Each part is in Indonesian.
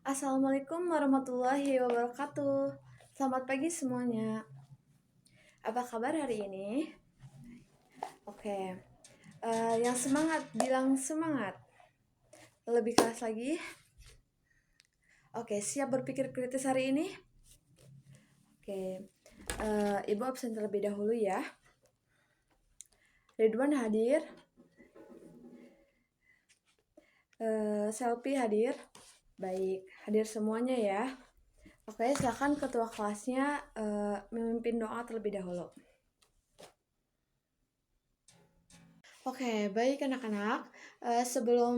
Assalamualaikum warahmatullahi wabarakatuh. Selamat pagi semuanya. Apa kabar hari ini? Oke, yang semangat bilang semangat. Lebih keras lagi. Oke, siap berpikir kritis hari ini? Oke, Ibu absen terlebih dahulu ya. Ridwan hadir. Selfie hadir. Baik, hadir semuanya ya. Oke, silakan ketua kelasnya memimpin doa terlebih dahulu. Oke, baik anak-anak. Sebelum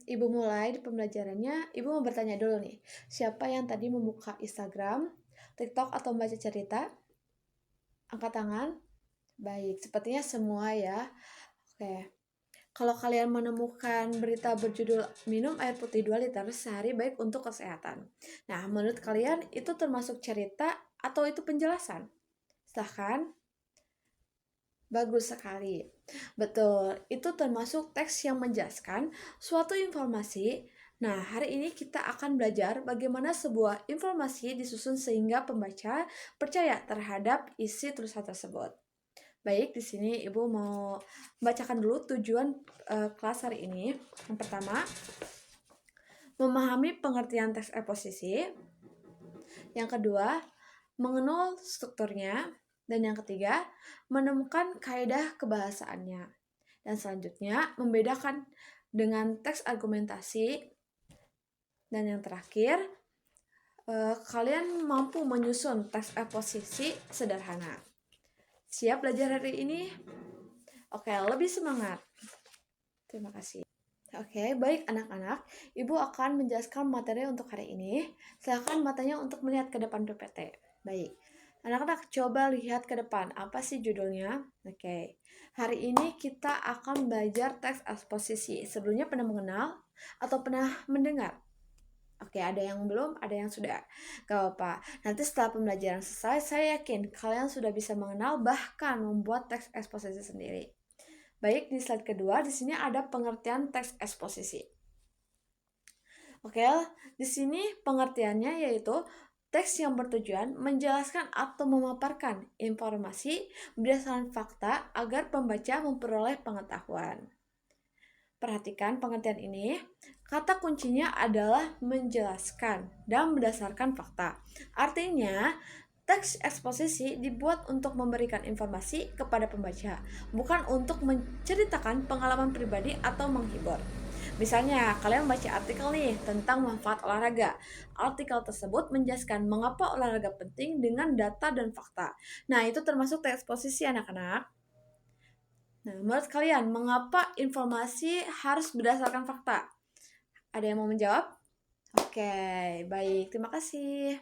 Ibu mulai di pembelajarannya, Ibu mau bertanya dulu nih. Siapa yang tadi membuka Instagram, TikTok, atau membaca cerita? Angkat tangan. Baik, sepertinya semua ya. Oke. Kalau kalian menemukan berita berjudul minum air putih 2 liter sehari baik untuk kesehatan. Nah, menurut kalian itu termasuk cerita atau itu penjelasan? Silahkan. Bagus sekali. Betul, itu termasuk teks yang menjelaskan suatu informasi. Nah, hari ini kita akan belajar bagaimana sebuah informasi disusun sehingga pembaca percaya terhadap isi tulisan tersebut. Baik, di sini Ibu mau bacakan dulu tujuan kelas hari ini. Yang pertama, memahami pengertian teks eksposisi. Yang kedua, mengenal strukturnya. Dan yang ketiga, menemukan kaidah kebahasaannya. Dan selanjutnya, membedakan dengan teks argumentasi. Dan yang terakhir, kalian mampu menyusun teks eksposisi sederhana. Siap belajar hari ini? Oke, lebih semangat. Terima kasih. Oke, baik anak-anak. Ibu akan menjelaskan materi untuk hari ini. Silakan matanya untuk melihat ke depan PPT. Baik. Anak-anak coba lihat ke depan. Apa sih judulnya? Oke. Hari ini kita akan belajar teks eksposisi. Sebelumnya pernah mengenal atau pernah mendengar? Oke, ada yang belum, ada yang sudah. Gak apa-apa. Nanti setelah pembelajaran selesai, saya yakin kalian sudah bisa mengenal bahkan membuat teks eksposisi sendiri. Baik, di slide kedua, di sini ada pengertian teks eksposisi. Oke, di sini pengertiannya yaitu teks yang bertujuan menjelaskan atau memaparkan informasi berdasarkan fakta agar pembaca memperoleh pengetahuan. Perhatikan pengertian ini, kata kuncinya adalah menjelaskan dan berdasarkan fakta. Artinya, teks eksposisi dibuat untuk memberikan informasi kepada pembaca, bukan untuk menceritakan pengalaman pribadi atau menghibur. Misalnya, kalian membaca artikel nih tentang manfaat olahraga. Artikel tersebut menjelaskan mengapa olahraga penting dengan data dan fakta. Nah, itu termasuk teks eksposisi anak-anak. Nah, menurut kalian, mengapa informasi harus berdasarkan fakta? Ada yang mau menjawab? Oke, baik. Terima kasih.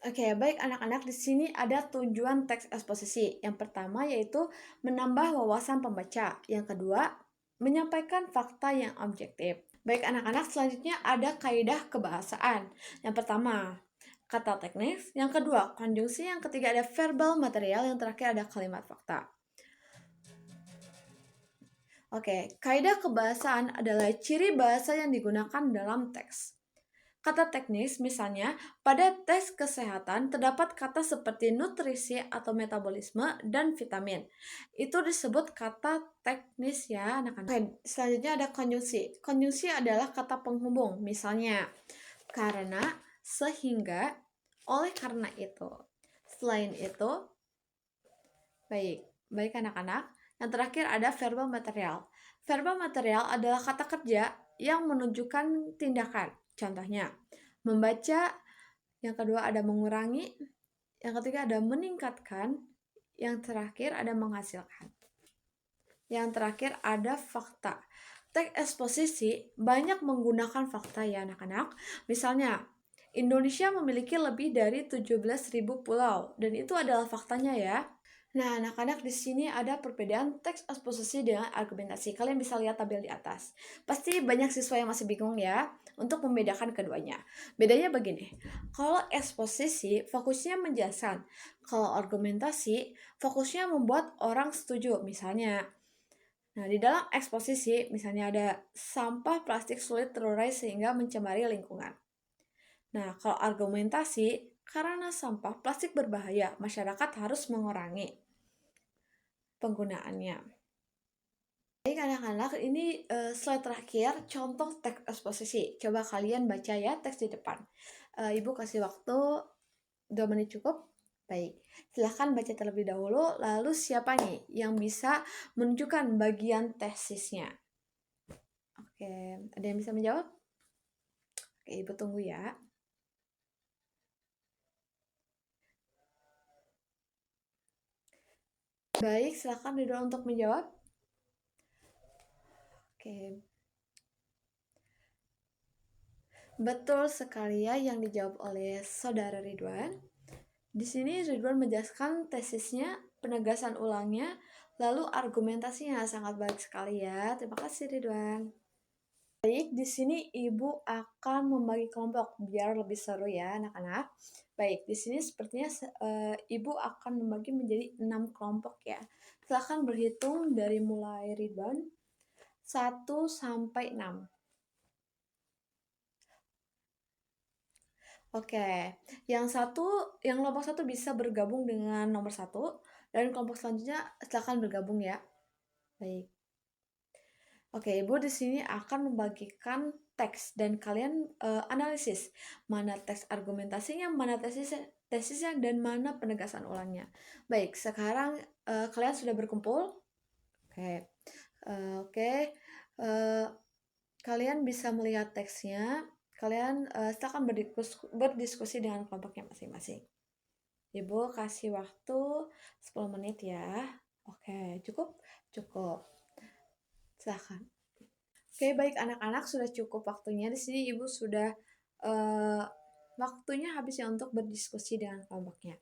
Oke, baik anak-anak, di sini ada tujuan teks eksposisi. Yang pertama yaitu menambah wawasan pembaca. Yang kedua, menyampaikan fakta yang objektif. Baik anak-anak, selanjutnya ada kaidah kebahasaan. Yang pertama, kata teknis. Yang kedua, konjungsi. Yang ketiga ada verbal material. Yang terakhir ada kalimat fakta. Oke, kaidah kebahasaan adalah ciri bahasa yang digunakan dalam teks. Kata teknis misalnya, pada tes kesehatan terdapat kata seperti nutrisi atau metabolisme dan vitamin. Itu disebut kata teknis ya anak-anak. Oke, selanjutnya ada konjungsi. Konjungsi adalah kata penghubung, misalnya karena, sehingga, oleh karena itu. Selain itu, baik anak-anak. Yang terakhir ada verbal material. Verbal material adalah kata kerja yang menunjukkan tindakan. Contohnya, membaca. Yang kedua ada mengurangi. Yang ketiga ada meningkatkan. Yang terakhir ada menghasilkan. Yang terakhir ada fakta. Teks eksposisi banyak menggunakan fakta ya anak-anak. Misalnya, Indonesia memiliki lebih dari 17.000 pulau. Dan itu adalah faktanya ya. Nah, anak-anak di sini ada perbedaan teks eksposisi dengan argumentasi. Kalian bisa lihat tabel di atas. Pasti banyak siswa yang masih bingung ya untuk membedakan keduanya. Bedanya begini. Kalau eksposisi fokusnya menjelaskan. Kalau argumentasi fokusnya membuat orang setuju. Misalnya, Nah, di dalam eksposisi, misalnya ada sampah plastik sulit terurai sehingga mencemari lingkungan. Nah, kalau argumentasi, karena sampah plastik berbahaya, masyarakat harus mengurangi penggunaannya. Baik anak-anak, ini slide terakhir, contoh teks eksposisi. Coba kalian baca ya teks di depan. Ibu kasih waktu 2 menit cukup? Baik, silahkan baca terlebih dahulu, lalu siapa nih yang bisa menunjukkan bagian tesisnya? Oke, ada yang bisa menjawab? Oke, Ibu tunggu ya. Baik, silahkan Ridwan untuk menjawab. Oke, betul sekali ya yang dijawab oleh Saudara Ridwan. Di sini Ridwan menjelaskan tesisnya, penegasan ulangnya, lalu argumentasinya sangat baik sekali ya. Terima kasih Ridwan. Baik, di sini Ibu akan membagi kelompok biar lebih seru ya anak-anak. Baik, di sini sepertinya Ibu akan membagi menjadi 6 kelompok ya. Silahkan berhitung dari mulai Ridwan 1 sampai 6. Oke, yang kelompok satu bisa bergabung dengan nomor 1 dan kelompok selanjutnya silakan bergabung ya. Baik. Oke, Ibu di sini akan membagikan teks dan kalian analisis mana teks argumentasinya, mana tesisnya dan mana penegasan ulangnya. Baik, sekarang kalian sudah berkumpul. Oke. Oke. Kalian bisa melihat teksnya. Kalian silakan berdiskusi dengan kelompoknya masing-masing. Ibu kasih waktu 10 menit ya. Oke, cukup? Cukup. Silahkan. Oke, baik anak-anak, sudah cukup waktunya. Di sini Ibu sudah waktunya habis ya untuk berdiskusi dengan kelompoknya.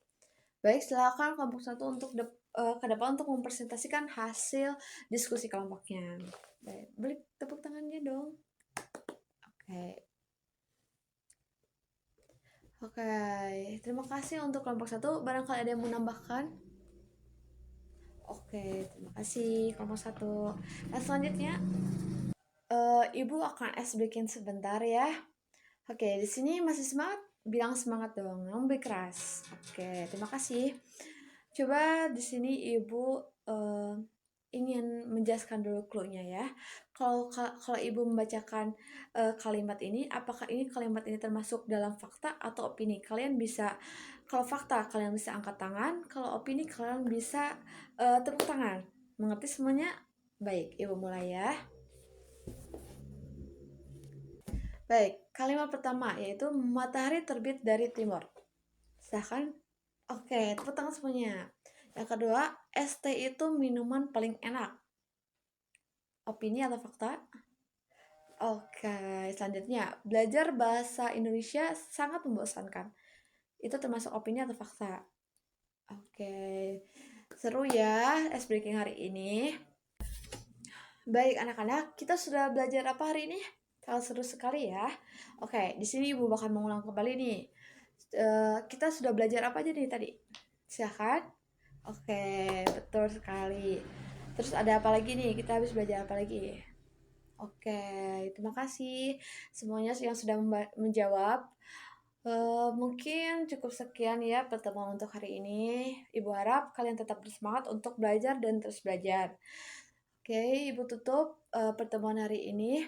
Baik, silakan kelompok 1 untuk ke depan untuk mempresentasikan hasil diskusi kelompoknya. Baik, beri tepuk tangannya dong. Oke. Oke, terima kasih untuk kelompok 1. Barangkali ada yang mau menambahkan? Oke, terima kasih kelompok 1. Nah, selanjutnya Ibu akan breaking sebentar ya. Oke, di sini masih semangat? Bilang semangat dong, lebih keras. Oke, terima kasih. Coba di sini Ibu ingin menjelaskan dulu clue-nya ya. Kalau Ibu membacakan kalimat ini, apakah ini kalimat ini termasuk dalam fakta atau opini? Kalian bisa, kalau fakta kalian bisa angkat tangan, kalau opini kalian bisa tepuk tangan. Mengerti semuanya? Baik, Ibu mulai ya. Baik, kalimat pertama yaitu matahari terbit dari timur. Silahkan. Oke, tepuk tangan semuanya. Yang kedua, es teh itu minuman paling enak. Opini atau fakta? Oke, selanjutnya, belajar bahasa Indonesia sangat membosankan. Itu termasuk opini atau fakta? Oke, seru ya es breaking hari ini. Baik anak-anak, kita sudah belajar apa hari ini? Sangat seru sekali ya. Oke, di sini Ibu bakal mengulang kembali nih. Kita sudah belajar apa aja nih tadi? Silahkan. Oke, betul sekali. Terus ada apa lagi nih? Kita habis belajar apa lagi? Oke, terima kasih semuanya yang sudah menjawab. Mungkin cukup sekian ya pertemuan untuk hari ini. Ibu harap kalian tetap bersemangat untuk belajar dan terus belajar. Oke, Ibu tutup pertemuan hari ini.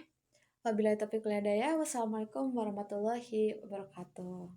Wabillahi taufiq wal hidayah. Wassalamualaikum warahmatullahi wabarakatuh.